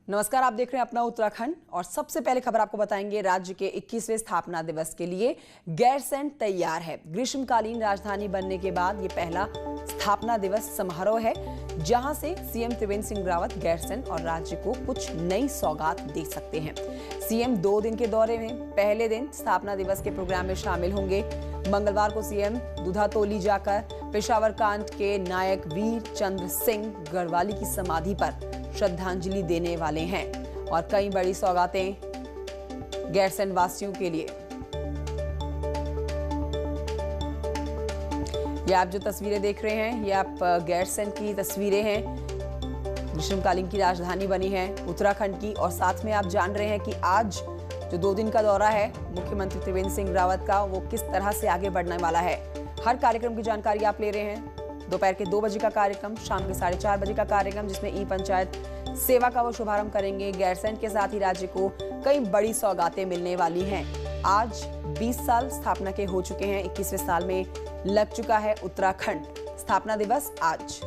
नमस्कार, आप देख रहे हैं अपना उत्तराखंड और सबसे पहले खबर आपको बताएंगे। राज्य के 21वें स्थापना दिवस के लिए गैरसैंण तैयार है। ग्रीष्मकालीन राजधानी बनने के बाद ये पहला स्थापना दिवस समारोह है, जहां से सीएम त्रिवेंद्र सिंह रावत गैरसैंण और राज्य को कुछ नई सौगात दे सकते हैं। सीएम 2 दिन के दौरे में पहले दिन स्थापना दिवस के प्रोग्राम में शामिल होंगे। मंगलवार को सीएम दुधातोली जाकर पेशावर कांड के नायक वीर चंद्र सिंह गढ़वाली की समाधि पर श्रद्धांजलि देने वाले हैं और कई बड़ी सौगातें गैरसैंण वासियों के लिए। ये आप जो तस्वीरें देख रहे हैं, ये आप गैरसैंण की तस्वीरें हैं। ग्रीष्मकालीन की राजधानी बनी है उत्तराखंड की, और साथ में आप जान रहे हैं कि आज जो 2 दिन का दौरा है मुख्यमंत्री त्रिवेंद्र सिंह रावत का, वो किस तरह से आगे बढ़ने वाला है। हर कार्यक्रम की जानकारी आप ले रहे हैं। दोपहर के 2 बजे का कार्यक्रम, शाम के 4:30 बजे का कार्यक्रम, जिसमें ई पंचायत सेवा का वो शुभारंभ करेंगे। गैरसैंण के साथ ही राज्य को कई बड़ी सौगातें मिलने वाली हैं। आज 20 साल स्थापना के हो चुके हैं, 21वें साल में लग चुका है उत्तराखंड। स्थापना दिवस आज।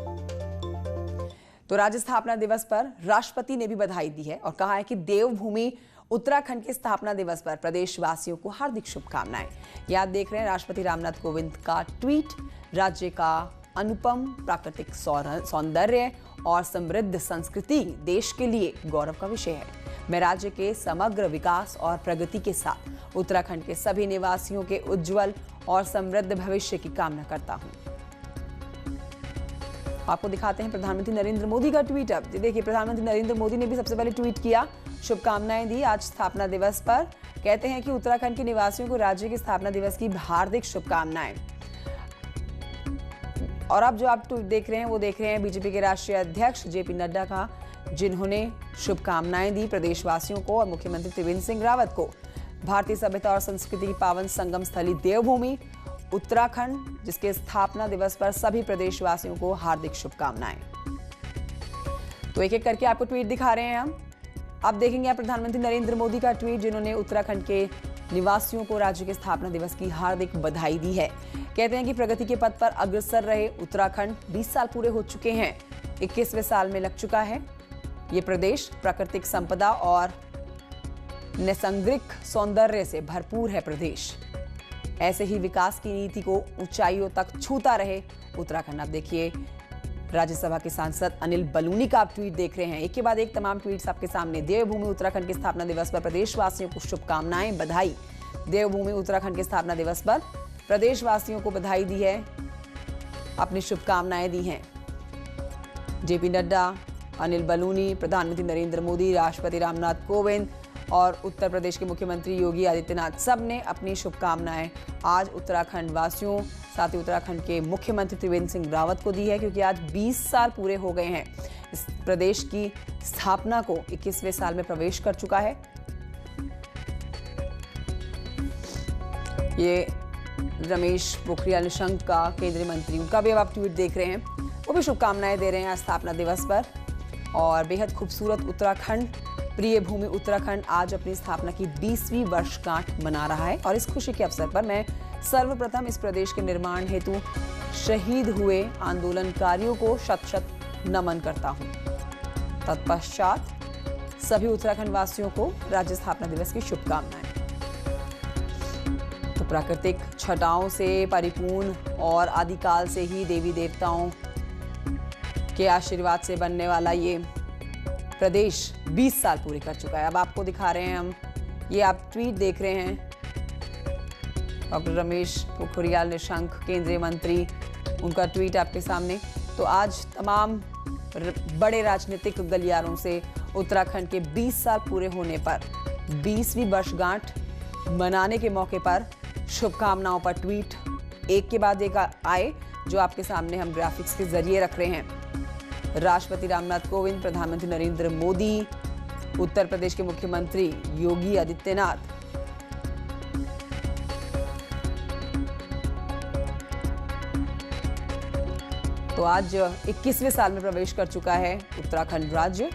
तो राज्य स्थापना दिवस पर राष्ट्रपति ने भी बधाई दी है और कहा है कि देवभूमि उत्तराखंड के स्थापना दिवस पर प्रदेशवासियों को हार्दिक शुभकामनाएं। याद देख रहे हैं राष्ट्रपति रामनाथ कोविंद का ट्वीट। राज्य का अनुपम प्राकृतिक सौंदर्य और समृद्ध संस्कृति देश के लिए गौरव का विषय है। मैं राज्य के समग्र विकास और प्रगति के साथ उत्तराखंड के सभी निवासियों के उज्जवल और समृद्ध भविष्य की कामना करता हूं। आपको दिखाते हैं प्रधानमंत्री नरेंद्र मोदी का ट्वीट। अब देखिए, प्रधानमंत्री नरेंद्र मोदी ने भी सबसे पहले ट्वीट किया, शुभकामनाएं दी आज स्थापना दिवस पर। कहते हैं कि उत्तराखंड के निवासियों को राज्य के स्थापना दिवस की हार्दिक शुभकामनाएं। और अब जो आप ट्वीट देख रहे हैं, वो देख रहे हैं बीजेपी के राष्ट्रीय अध्यक्ष जेपी नड्डा का, जिन्होंने शुभकामनाएं दी प्रदेशवासियों को और मुख्यमंत्री त्रिवेंद्र सिंह रावत को। भारतीय सभ्यता और संस्कृति की पावन संगम स्थली देवभूमि उत्तराखंड, जिसके स्थापना दिवस पर सभी प्रदेशवासियों को हार्दिक शुभकामनाएं। तो एक एक करके आपको ट्वीट दिखा रहे हैं हम। अब देखेंगे आप प्रधानमंत्री नरेंद्र मोदी का ट्वीट, जिन्होंने उत्तराखंड के निवासियों को राज्य के स्थापना दिवस की हार्दिक बधाई दी है। कहते हैं कि प्रगति के पथ पर अग्रसर रहे उत्तराखंड 20 साल पूरे हो चुके हैं, 21वें साल में लग चुका है। ये प्रदेश प्राकृतिक संपदा और नैसर्गिक सौंदर्य से भरपूर है प्रदेश। ऐसे ही विकास की नीति को ऊंचाइयों तक छूता रहे उत्तराखंड। आप देखिए, राज्यसभा के सांसद अनिल बलूनी का आप ट्वीट देख रहे हैं। एक के बाद एक तमाम ट्वीट्स आपके सामने। देवभूमि उत्तराखंड के स्थापना दिवस पर प्रदेशवासियों को शुभकामनाएं, बधाई। देवभूमि उत्तराखंड के स्थापना दिवस पर प्रदेशवासियों को बधाई दी है, अपनी शुभकामनाएं दी हैं। जेपी नड्डा, अनिल बलूनी, प्रधानमंत्री नरेंद्र मोदी, राष्ट्रपति रामनाथ कोविंद और उत्तर प्रदेश के मुख्यमंत्री योगी आदित्यनाथ, सब ने अपनी शुभकामनाएं आज उत्तराखंड वासियों, साथ ही उत्तराखंड के मुख्यमंत्री त्रिवेंद्र सिंह रावत को दी है, क्योंकि आज 20 साल पूरे हो गए हैं। इस प्रदेश की स्थापना को 21वें साल में प्रवेश कर चुका है। ये रमेश पोखरियाल निशंक का केंद्रीय मंत्री, उनका भी अब आप ट्वीट देख रहे हैं, वो भी शुभकामनाएं दे रहे हैं आज स्थापना दिवस पर। और बेहद खूबसूरत उत्तराखंड, प्रिय भूमि उत्तराखंड आज अपनी स्थापना की 20वीं वर्षगांठ मना रहा है। और इस खुशी के अवसर पर मैं सर्वप्रथम इस प्रदेश के निर्माण हेतु शहीद हुए आंदोलनकारियों को शत-शत नमन करता हूं। तत्पश्चात सभी उत्तराखंड वासियों को राज्य स्थापना दिवस की शुभकामनाएं। तो प्राकृतिक छटाओं से परिपूर्ण और आदिकाल से ही देवी देवताओं के आशीर्वाद से बनने वाला ये प्रदेश 20 साल पूरे कर चुका है। अब आपको दिखा रहे हैं हम, ये आप ट्वीट देख रहे हैं, डॉक्टर रमेश पोखरियाल निशंक केंद्रीय मंत्री, उनका ट्वीट आपके सामने। तो आज तमाम बड़े राजनीतिक गलियारों से उत्तराखंड के 20 साल पूरे होने पर, 20वीं वर्षगांठ मनाने के मौके पर शुभकामनाओं पर ट्वीट एक के बाद एक आए, जो आपके सामने हम ग्राफिक्स के जरिए रख रहे हैं। राष्ट्रपति रामनाथ कोविंद, प्रधानमंत्री नरेंद्र मोदी, उत्तर प्रदेश के मुख्यमंत्री योगी आदित्यनाथ, तो आज 21वें साल में प्रवेश कर चुका है उत्तराखंड राज्य।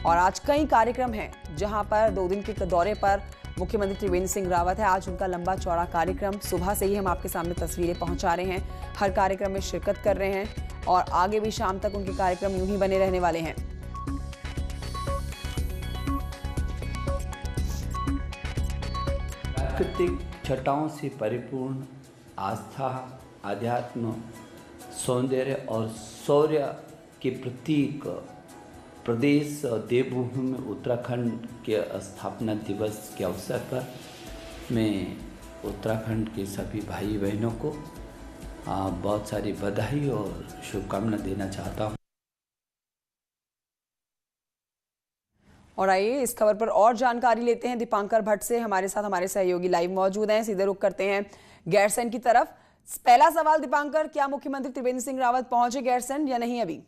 और आज कई कार्यक्रम हैं, जहां पर 2 दिन के दौरे पर मुख्यमंत्री त्रिवेंद्र सिंह रावत है। आज उनका लंबा चौड़ा कार्यक्रम, सुबह से ही हम आपके सामने तस्वीरें पहुंचा रहे हैं, हर कार्यक्रम में शिरकत कर रहे हैं और आगे भी शाम तक उनके कार्यक्रम यूं ही बने रहने वाले हैं। प्राकृतिक छटाओं से परिपूर्ण आस्था, आध्यात्म, सौंदर्य और शौर्य के प्रतीक प्रदेश देवभूमि उत्तराखंड के स्थापना दिवस के अवसर पर मैं उत्तराखंड के सभी भाई बहनों को बहुत सारी बधाई और शुभकामना देना चाहता हूँ। और आइए इस खबर पर और जानकारी लेते हैं दीपांकर भट्ट से। हमारे साथ हमारे सहयोगी लाइव मौजूद हैं। सीधे रुख करते हैं गैरसैंण की तरफ। पहला सवाल दीपांकर, क्या मुख्यमंत्री त्रिवेंद्र सिंह रावत पहुंचे गैरसैंण या नहीं अभी?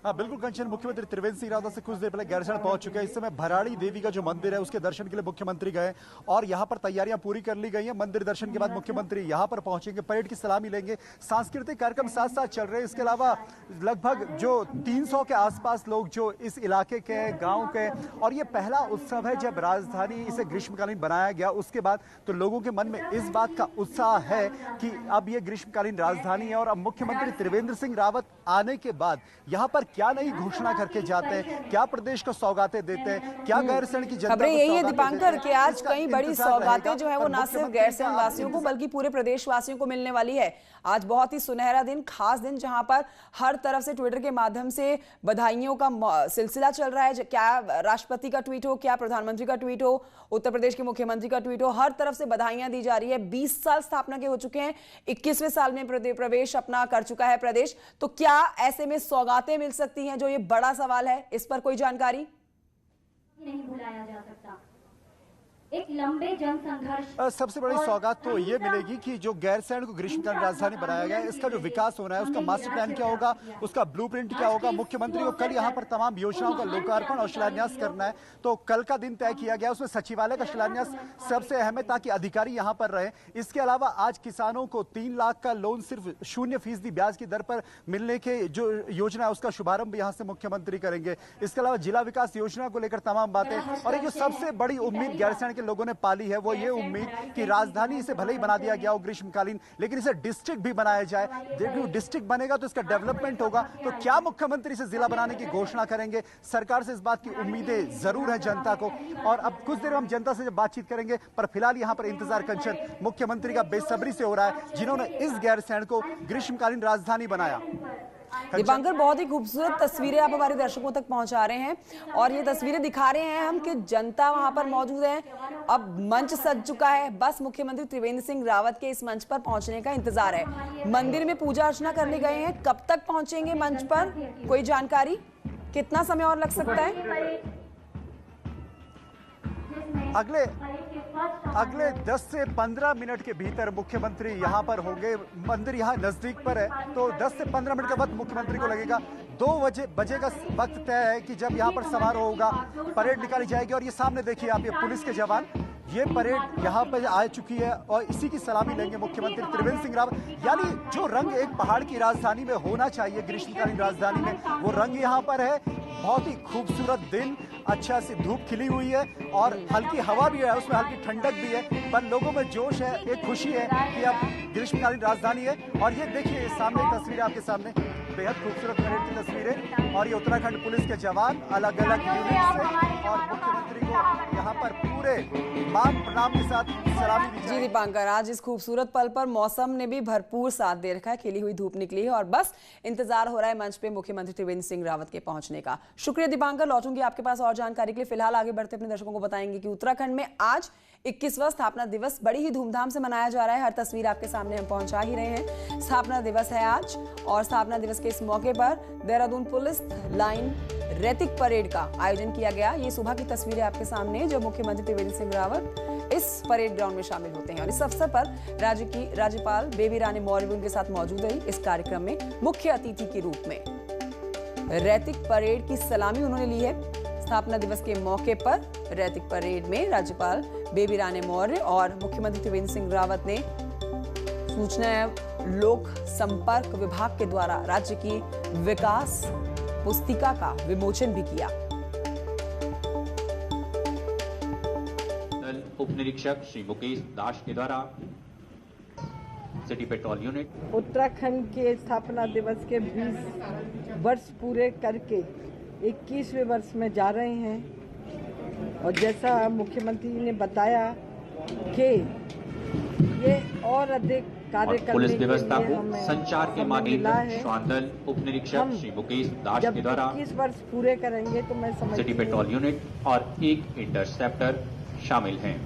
हाँ बिल्कुल कंचन, मुख्यमंत्री त्रिवेंद्र सिंह रावत से कुछ देर पहले गैरसैंण पहुंच चुके हैं। इस समय भराड़ी देवी का जो मंदिर है उसके दर्शन के लिए मुख्यमंत्री गए और यहां पर तैयारियां पूरी कर ली गई हैं। मंदिर दर्शन के बाद मुख्यमंत्री यहां पर पहुंचेंगे, परेड की सलामी लेंगे, सांस्कृतिक कार्यक्रम साथ साथ चल रहे हैं। इसके अलावा लगभग जो 300 के आसपास लोग जो इस इलाके के गाँव के, और ये पहला उत्सव है जब राजधानी इसे ग्रीष्मकालीन बनाया गया। उसके बाद तो लोगों के मन में इस बात का उत्साह है कि अब ये ग्रीष्मकालीन राजधानी है और अब मुख्यमंत्री त्रिवेंद्र सिंह रावत आने के बाद यहाँ पर क्या नई घोषणा करके जाते हैं, क्या प्रदेश को सौगातें देते हैं, क्या गैरसैंण की जनता खबरें यही है दीपांकर कि आज कई बड़ी सौगातें जो है वो न सिर्फ गैरसैंण वासियों को बल्कि पूरे प्रदेशवासियों को मिलने वाली है। आज बहुत ही सुनहरा दिन, खास दिन, जहां पर हर तरफ से ट्विटर के माध्यम से बधाइयों का सिलसिला चल रहा है। क्या राष्ट्रपति का ट्वीट हो, क्या प्रधानमंत्री का ट्वीट हो, उत्तर प्रदेश के मुख्यमंत्री का ट्वीट हो, हर तरफ से बधाइयां दी जा रही है। 20 साल स्थापना के हो चुके हैं, 21वें साल में प्रवेश अपना कर चुका है प्रदेश। तो क्या ऐसे में सौगातें मिल सकती हैं, जो ये बड़ा सवाल है, इस पर कोई जानकारी? नहीं भुलाया जा सकता। एक लंबे जन संघर्ष सबसे बड़ी सौगात तो ये मिलेगी कि जो गैरसैंण को ग्रीष्मकालीन राजधानी बनाया गया है, इसका जो विकास होना है, उसका मास्टर प्लान क्या होगा, उसका ब्लूप्रिंट क्या होगा। मुख्यमंत्री को कल यहाँ पर तमाम योजनाओं का लोकार्पण और शिलान्यास करना है, तो कल का दिन तय किया गया। उसमें सचिवालय का शिलान्यास सबसे अहम है ताकि अधिकारी यहाँ पर रहे। इसके अलावा आज किसानों को 3 लाख का लोन सिर्फ 0% ब्याज की दर पर मिलने के जो योजना है उसका शुभारंभ यहाँ से मुख्यमंत्री करेंगे। इसके अलावा जिला विकास योजना को लेकर तमाम बातें, और एक जो सबसे बड़ी उम्मीद गैरसैंण के लोगों ने पाली है वो ये उम्मीद कि राजधानी इसे भले ही बना दिया गया हो ग्रीष्मकालीन, लेकिन इसे डिस्ट्रिक्ट भी बनाया जाए। जब डिस्ट्रिक्ट बनेगा तो इसका डेवलपमेंट होगा। तो क्या मुख्यमंत्री इसे जिला बनाने की घोषणा करेंगे? सरकार से इस बात की उम्मीदें जरूर है जनता को, और अब कुछ देर हम जनता से जब बातचीत करेंगे, पर फिलहाल यहाँ पर इंतजार कंचन मुख्यमंत्री का बेसब्री से हो रहा है, जिन्होंने इस गैरसैंण को ग्रीष्मकालीन राजधानी बनाया। दीपांकर, बहुत ही खूबसूरत तस्वीरें आप हमारे दर्शकों तक पहुंचा रहे हैं, और ये तस्वीरें दिखा रहे हैं हम कि जनता वहां पर मौजूद है। अब मंच सज चुका है, बस मुख्यमंत्री त्रिवेंद्र सिंह रावत के इस मंच पर पहुंचने का इंतजार है। मंदिर में पूजा अर्चना करने गए हैं, कब तक पहुंचेंगे मंच पर, कोई जानकारी? कितना समय और लग सकता है? अगले 10 से 15 मिनट के भीतर मुख्यमंत्री यहाँ पर होंगे। मंदिर यहाँ नजदीक पर है, तो 10 से 15 मिनट का वक्त मुख्यमंत्री को लगेगा। 2 बजे का वक्त तय है कि जब यहाँ पर समारोह होगा, परेड निकाली जाएगी। और ये सामने देखिए आप, ये पुलिस के जवान, ये परेड यहाँ पर आ चुकी है और इसी की सलामी लेंगे मुख्यमंत्री त्रिवेंद्र सिंह रावत। यानी जो रंग एक पहाड़ की राजधानी में होना चाहिए, ग्रीष्मकालीन राजधानी में, वो रंग यहाँ पर है। बहुत ही खूबसूरत दिन, अच्छा सी धूप खिली हुई है और हल्की हवा भी है, उसमें हल्की ठंडक भी है, पर लोगों में जोश है, एक खुशी है कि अब ग्रीष्मकालीन राजधानी है। और ये देखिए सामने एक तस्वीर आपके सामने, बेहद खूबसूरत परेड की तस्वीरें, और ये उत्तराखंड पुलिस के जवान अलग अलग यूनिट से, और मुख्यमंत्री को यहाँ पर पूरे मान प्रणाम के साथ सलामी दी जाएगी। जी दीपांकर, आज इस खूबसूरत पल पर मौसम ने भी भरपूर साथ दे रखा है, खिली हुई धूप निकली है और बस इंतजार हो रहा है मंच पे मुख्यमंत्री त्रिवेंद्र सिंह रावत के पहुंचने का। शुक्रिया दीपांकर, लौटूंगी आपके पास और जानकारी के लिए। फिलहाल आगे बढ़ते अपने दर्शकों को बताएंगे कि उत्तराखंड में आज 21वां स्थापना दिवस बड़ी ही धूमधाम से मनाया जा रहा है। हर तस्वीर आपके सामने हम पहुंचा ही रहे हैं। स्थापना दिवस है आज, और स्थापना दिवस के इस मौके पर देहरादून पुलिस लाइन रैतिक परेड का आयोजन किया गया। ये सुबह की तस्वीरें आपके सामने, जब मुख्यमंत्री त्रिवेंद्र सिंह रावत इस परेड ग्राउंड में शामिल होते हैं। और इस अवसर पर राज्य की राज्यपाल बेबी रानी मौर्य भी उनके साथ मौजूद रही इस कार्यक्रम में मुख्य अतिथि के रूप में। रैतिक परेड की सलामी उन्होंने ली है। स्थापना दिवस के मौके पर रैतिक परेड में राज्यपाल बेबी रानी मौर्य और मुख्यमंत्री त्रिवेंद्र सिंह रावत ने सूचना एवं लोक संपर्क विभाग के द्वारा राज्य की विकास पुस्तिका का विमोचन भी किया। उप निरीक्षक श्री मुकेश दास के द्वारा सिटी पेट्रोल यूनिट उत्तराखंड के स्थापना दिवस के 20 वर्ष पूरे करके 21वें वर्ष में जा रहे हैं। और जैसा मुख्यमंत्री ने बताया कि ये और अधिक कार्य और पुलिस करने के व्यवस्था लिए को हमें संचार के समय माध्यम मिला है। श्वान दल उप निरीक्षक हम श्री मुकेश दास जब के द्वारा 21 वर्ष पूरे करेंगे तो मैं समझती सिटी हूँ पेट्रोल यूनिट और एक इंटरसेप्टर शामिल हैं।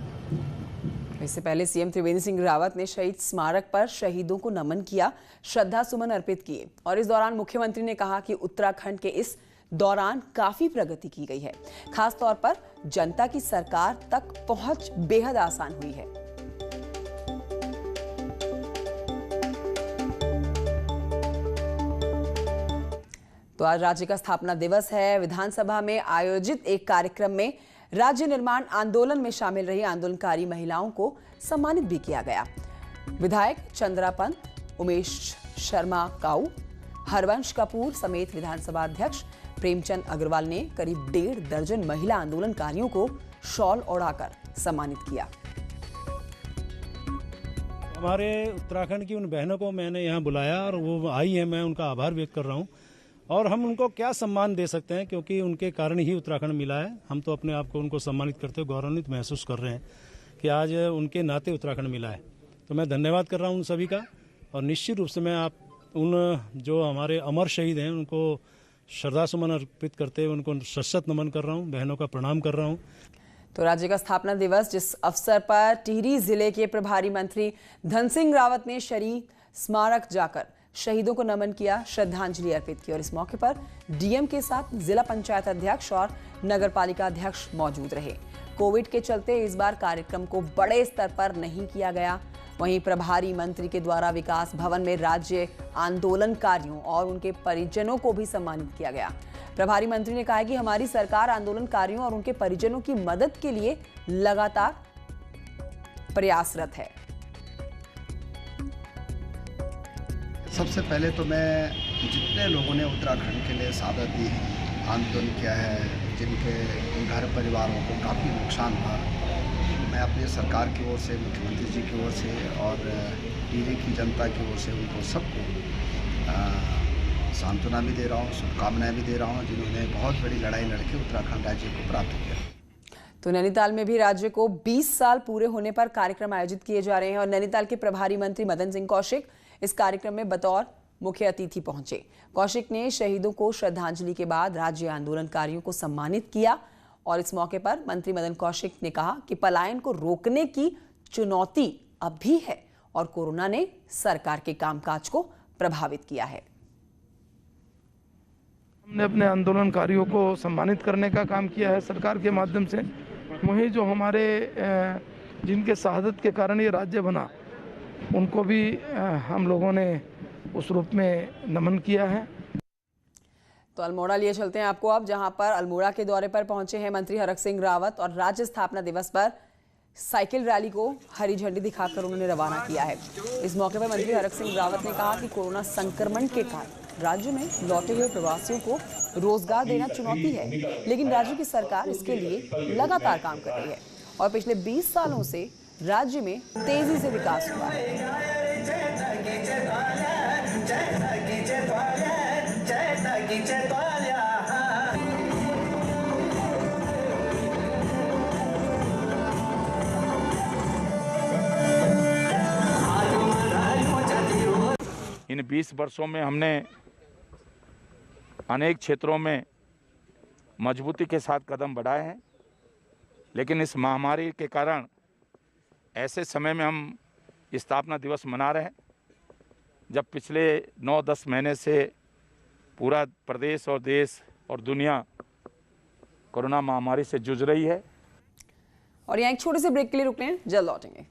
इससे पहले सीएम त्रिवेंद्र सिंह रावत ने शहीद स्मारक पर शहीदों को नमन किया, श्रद्धा सुमन अर्पित किए और इस दौरान मुख्यमंत्री ने कहा कि उत्तराखंड के इस दौरान काफी प्रगति की गई है। खास तौर पर जनता की सरकार तक पहुंच बेहद आसान हुई है। तो आज राज्य का स्थापना दिवस है। विधानसभा में आयोजित एक कार्यक्रम में राज्य निर्माण आंदोलन में शामिल रही आंदोलनकारी महिलाओं को सम्मानित भी किया गया। विधायक चंद्रा पंत, उमेश शर्मा काऊ, हरवंश कपूर समेत विधानसभा अध्यक्ष प्रेमचंद अग्रवाल ने करीब 1.5 दर्जन महिला आंदोलनकारियों को शॉल ओढ़ाकर सम्मानित किया। हमारे उत्तराखंड की उन बहनों को मैंने यहाँ बुलाया और वो आई है, मैं उनका आभार व्यक्त कर रहा हूँ। और हम उनको क्या सम्मान दे सकते हैं, क्योंकि उनके कारण ही उत्तराखंड मिला है। हम तो अपने आप को उनको सम्मानित करते हुए गौरवान्वित महसूस कर रहे हैं कि आज उनके नाते उत्तराखंड मिला है। तो मैं धन्यवाद कर रहा हूँ उन सभी का और निश्चित रूप से मैं आप उन जो हमारे अमर शहीद हैं उनको श्रद्धा सुमन अर्पित करते हुए उनको सशक्त नमन कर रहा हूँ, बहनों का प्रणाम कर रहा हूँ। तो राज्य का स्थापना दिवस जिस अवसर पर टिहरी जिले के प्रभारी मंत्री धन सिंह रावत ने शहीद स्मारक जाकर शहीदों को नमन किया, श्रद्धांजलि अर्पित की और इस मौके पर डीएम के साथ जिला पंचायत अध्यक्ष और नगरपालिका अध्यक्ष मौजूद रहे। कोविड के चलते इस बार कार्यक्रम को बड़े स्तर पर नहीं किया गया। वहीं प्रभारी मंत्री के द्वारा विकास भवन में राज्य आंदोलनकारियों और उनके परिजनों को भी सम्मानित किया गया। प्रभारी मंत्री ने कहा कि हमारी सरकार आंदोलनकारियों और उनके परिजनों की मदद के लिए लगातार प्रयासरत है। सबसे पहले तो मैं जितने लोगों ने उत्तराखंड के लिए शहादत दी है, आंदोलन किया है, जिनके घर परिवारों को काफ़ी नुकसान हुआ, मैं अपनी सरकार की ओर से, मुख्यमंत्री जी की ओर से और टिहरी की जनता की ओर से उनको सबको सांत्वना भी दे रहा हूँ, शुभकामनाएं भी दे रहा हूँ, जिन्होंने बहुत बड़ी लड़ाई लड़के उत्तराखंड राज्य को प्राप्त किया। तो नैनीताल में भी राज्य को 20 साल पूरे होने पर कार्यक्रम आयोजित किए जा रहे हैं और नैनीताल के प्रभारी मंत्री मदन सिंह कौशिक इस कार्यक्रम में बतौर मुख्य अतिथि पहुंचे। कौशिक ने शहीदों को श्रद्धांजलि के बाद राज्य आंदोलनकारियों को सम्मानित किया और इस मौके पर मंत्री मदन कौशिक ने कहा कि पलायन को रोकने की चुनौती अब भी है और कोरोना ने सरकार के कामकाज को प्रभावित किया है। हमने अपने आंदोलनकारियों को सम्मानित करने का काम किया है सरकार के माध्यम से। वहीं जो हमारे जिनके शहादत के कारण ये राज्य बना, उनको भी हम लोगों ने उस रूप में नमन किया है। तो अल्मोड़ा लिए चलते हैं आपको अब, जहां पर अल्मोड़ा के दौरे पर पहुंचे हैं मंत्री हरक सिंह रावत और राज्य स्थापना दिवस पर साइकिल रैली को हरी झंडी दिखाकर उन्होंने रवाना किया है। इस मौके पर मंत्री हरक सिंह रावत ने कहा कि कोरोना संक्रमण के कारण राज्य में लौटे हुए प्रवासियों को रोजगार देना चुनौती है, लेकिन राज्य की सरकार इसके लिए लगातार काम कर रही है और पिछले 20 सालों से राज्य में तेजी से विकास हुआ है। इन 20 वर्षों में हमने अनेक क्षेत्रों में मजबूती के साथ कदम बढ़ाए हैं, लेकिन इस महामारी के कारण ऐसे समय में हम स्थापना दिवस मना रहे हैं जब पिछले 9-10 महीने से पूरा प्रदेश और देश और दुनिया कोरोना महामारी से जूझ रही है। और यहाँ एक छोटे से ब्रेक के लिए रुकते हैं, जल्द लौटेंगे।